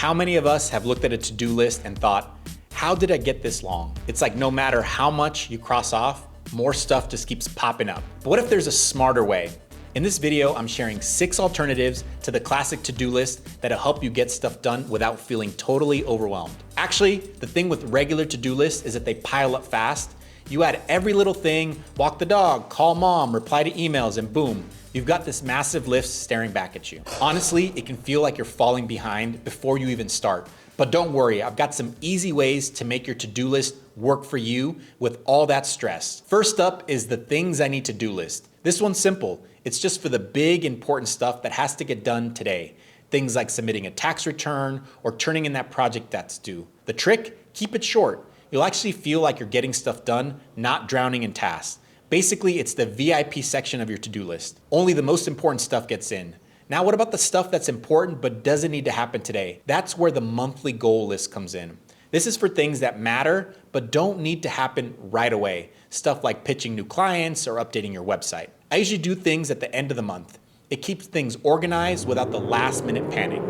How many of us have looked at a to-do list and thought, how did I get this long? It's like no matter how much you cross off, more stuff just keeps popping up. But what if there's a smarter way? In this video, I'm sharing 6 alternatives to the classic to-do list that'll help you get stuff done without feeling totally overwhelmed. Actually, the thing with regular to-do lists is that they pile up fast. You add every little thing, walk the dog, call mom, reply to emails, and boom, you've got this massive list staring back at you. Honestly, it can feel like you're falling behind before you even start. But don't worry, I've got some easy ways to make your to-do list work for you with all that stress. First up is the things I need to do list. This one's simple. It's just for the big important stuff that has to get done today. Things like submitting a tax return or turning in that project that's due. The trick? Keep it short. You'll actually feel like you're getting stuff done, not drowning in tasks. Basically, it's the VIP section of your to-do list. Only the most important stuff gets in. Now, what about the stuff that's important but doesn't need to happen today? That's where the monthly goal list comes in. This is for things that matter but don't need to happen right away. Stuff like pitching new clients or updating your website. I usually do things at the end of the month. It keeps things organized without the last minute panic.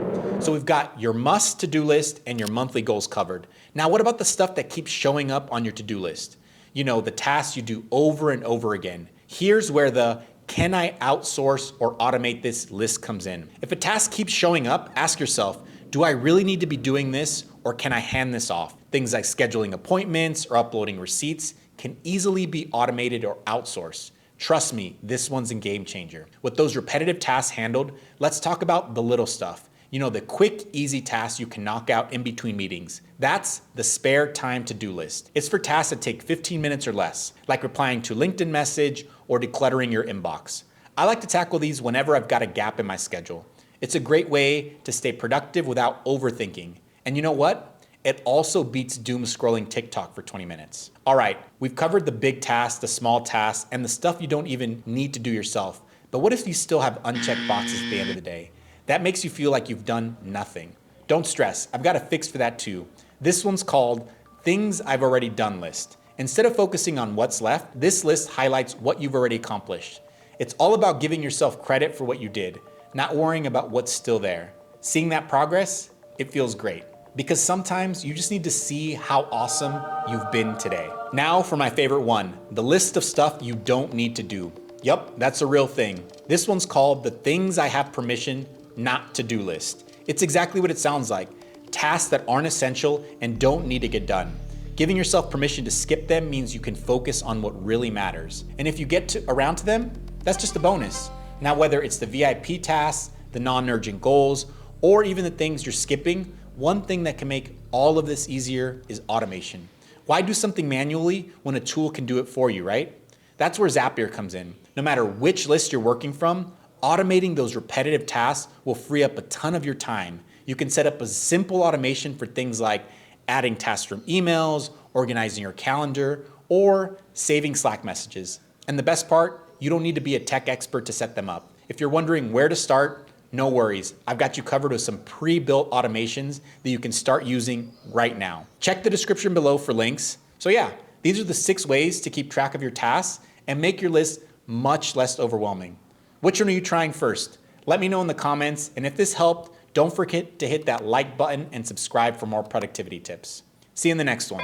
So we've got your must to-do list and your monthly goals covered. Now, what about the stuff that keeps showing up on your to-do list? You know, the tasks you do over and over again. Here's where the can I outsource or automate this list comes in. If a task keeps showing up, ask yourself, do I really need to be doing this or can I hand this off? Things like scheduling appointments or uploading receipts can easily be automated or outsourced. Trust me, this one's a game changer. With those repetitive tasks handled, let's talk about the little stuff. You know, the quick, easy tasks you can knock out in between meetings. That's the spare time to-do list. It's for tasks that take 15 minutes or less, like replying to a LinkedIn message or decluttering your inbox. I like to tackle these whenever I've got a gap in my schedule. It's a great way to stay productive without overthinking. And you know what? It also beats doom scrolling TikTok for 20 minutes. All right, we've covered the big tasks, the small tasks, and the stuff you don't even need to do yourself. But what if you still have unchecked boxes at the end of the day? That makes you feel like you've done nothing. Don't stress, I've got a fix for that too. This one's called Things I've Already Done list. Instead of focusing on what's left, this list highlights what you've already accomplished. It's all about giving yourself credit for what you did, not worrying about what's still there. Seeing that progress, it feels great. Because sometimes you just need to see how awesome you've been today. Now for my favorite one, the list of stuff you don't need to do. Yup, that's a real thing. This one's called the Things I Have Permission Not to Do list. It's exactly what it sounds like. Tasks that aren't essential and don't need to get done. Giving yourself permission to skip them means you can focus on what really matters. And if you get around to them, that's just a bonus. Now, whether it's the VIP tasks, the non-urgent goals, or even the things you're skipping, one thing that can make all of this easier is automation. Why do something manually when a tool can do it for you, right? That's where Zapier comes in. No matter which list you're working from, automating those repetitive tasks will free up a ton of your time. You can set up a simple automation for things like adding tasks from emails, organizing your calendar, or saving Slack messages. And the best part, you don't need to be a tech expert to set them up. If you're wondering where to start, no worries. I've got you covered with some pre-built automations that you can start using right now. Check the description below for links. So yeah, these are the 6 ways to keep track of your tasks and make your list much less overwhelming. Which one are you trying first? Let me know in the comments, and if this helped, don't forget to hit that like button and subscribe for more productivity tips. See you in the next one.